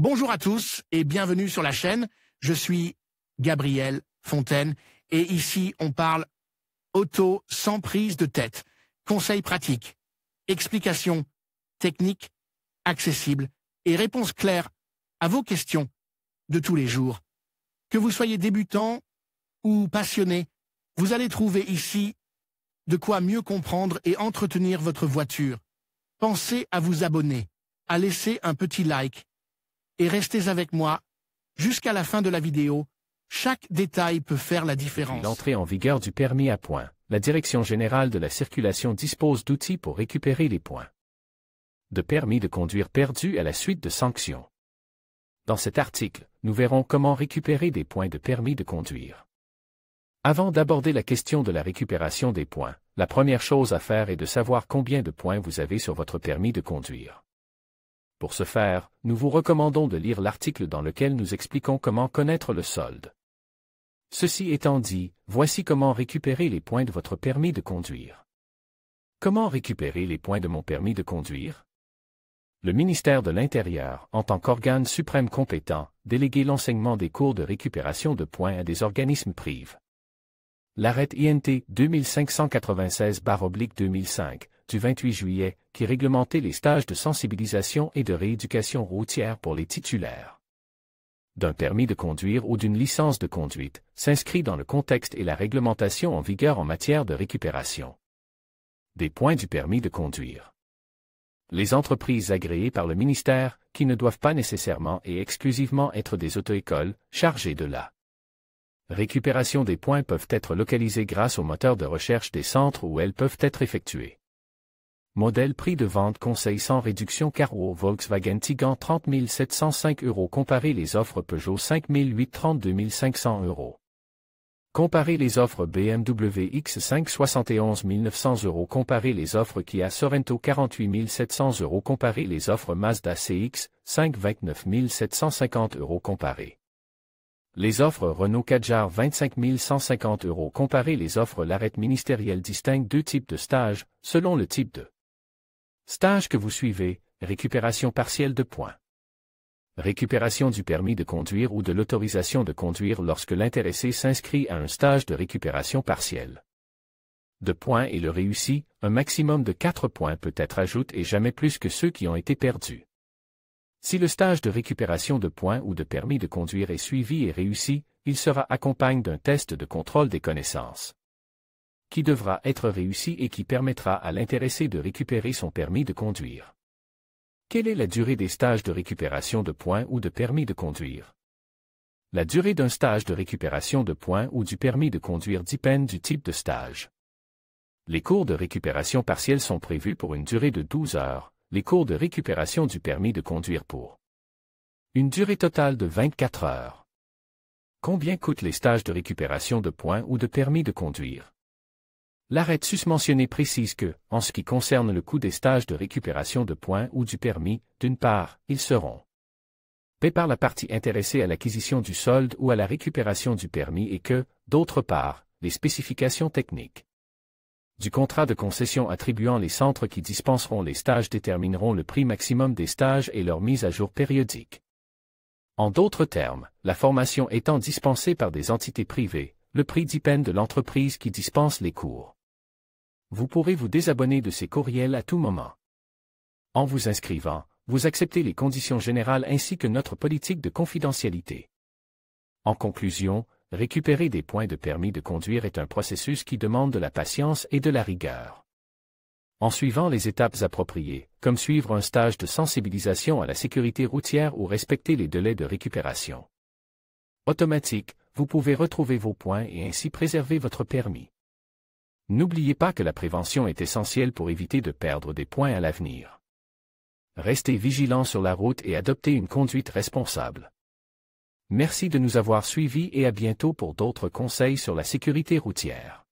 Bonjour à tous et bienvenue sur la chaîne. Je suis Gabriel Fontaine et ici on parle auto sans prise de tête. Conseils pratiques, explications techniques, accessibles et réponses claires à vos questions de tous les jours. Que vous soyez débutant ou passionné, vous allez trouver ici de quoi mieux comprendre et entretenir votre voiture. Pensez à vous abonner, à laisser un petit like et restez avec moi jusqu'à la fin de la vidéo. Chaque détail peut faire la différence. Depuis l'entrée en vigueur du permis à points, la Direction générale de la circulation dispose d'outils pour récupérer les points de permis de conduire perdus à la suite de sanctions. Dans cet article, nous verrons comment récupérer des points de permis de conduire. Avant d'aborder la question de la récupération des points, la première chose à faire est de savoir combien de points vous avez sur votre permis de conduire. Pour ce faire, nous vous recommandons de lire l'article dans lequel nous expliquons comment connaître le solde. Ceci étant dit, voici comment récupérer les points de votre permis de conduire. Comment récupérer les points de mon permis de conduire? Le ministère de l'Intérieur, en tant qu'organe suprême compétent, délégue l'enseignement des cours de récupération de points à des organismes privés. L'arrêt INT 2596/2005 du 28 juillet, qui réglementait les stages de sensibilisation et de rééducation routière pour les titulaires d'un permis de conduire ou d'une licence de conduite, s'inscrit dans le contexte et la réglementation en vigueur en matière de récupération des points du permis de conduire. Les entreprises agréées par le ministère, qui ne doivent pas nécessairement et exclusivement être des auto-écoles, chargées de la récupération des points peuvent être localisées grâce au moteur de recherche des centres où elles peuvent être effectuées. Modèle prix de vente conseil sans réduction Carwo Volkswagen Tiguan 30 705 €. Comparez les offres Peugeot 5008 32 500 €. Comparez les offres BMW X5 71 900 €. Comparez les offres Kia Sorento 48 700 €. Comparez les offres Mazda CX5 29 750 €. Comparez les offres Renault Kadjar 25 150 €. Comparez les offres. L'arrêt ministériel distingue deux types de stages, selon le type de stage que vous suivez: récupération partielle de points. Récupération du permis de conduire ou de l'autorisation de conduire lorsque l'intéressé s'inscrit à un stage de récupération partielle de points et le réussit, un maximum de 4 points peut être ajouté et jamais plus que ceux qui ont été perdus. Si le stage de récupération de points ou de permis de conduire est suivi et réussi, il sera accompagné d'un test de contrôle des connaissances qui devra être réussi et qui permettra à l'intéressé de récupérer son permis de conduire. Quelle est la durée des stages de récupération de points ou de permis de conduire? La durée d'un stage de récupération de points ou du permis de conduire dépend du type de stage. Les cours de récupération partielle sont prévus pour une durée de 12 heures, les cours de récupération du permis de conduire pour une durée totale de 24 heures. Combien coûtent les stages de récupération de points ou de permis de conduire? L'arrêt susmentionné précise que, en ce qui concerne le coût des stages de récupération de points ou du permis, d'une part, ils seront payés par la partie intéressée à l'acquisition du solde ou à la récupération du permis et que, d'autre part, les spécifications techniques du contrat de concession attribuant les centres qui dispenseront les stages détermineront le prix maximum des stages et leur mise à jour périodique. En d'autres termes, la formation étant dispensée par des entités privées, le prix dépend de l'entreprise qui dispense les cours. Vous pourrez vous désabonner de ces courriels à tout moment. En vous inscrivant, vous acceptez les conditions générales ainsi que notre politique de confidentialité. En conclusion, récupérer des points de permis de conduire est un processus qui demande de la patience et de la rigueur. En suivant les étapes appropriées, comme suivre un stage de sensibilisation à la sécurité routière ou respecter les délais de récupération automatique, vous pouvez retrouver vos points et ainsi préserver votre permis. N'oubliez pas que la prévention est essentielle pour éviter de perdre des points à l'avenir. Restez vigilants sur la route et adoptez une conduite responsable. Merci de nous avoir suivis et à bientôt pour d'autres conseils sur la sécurité routière.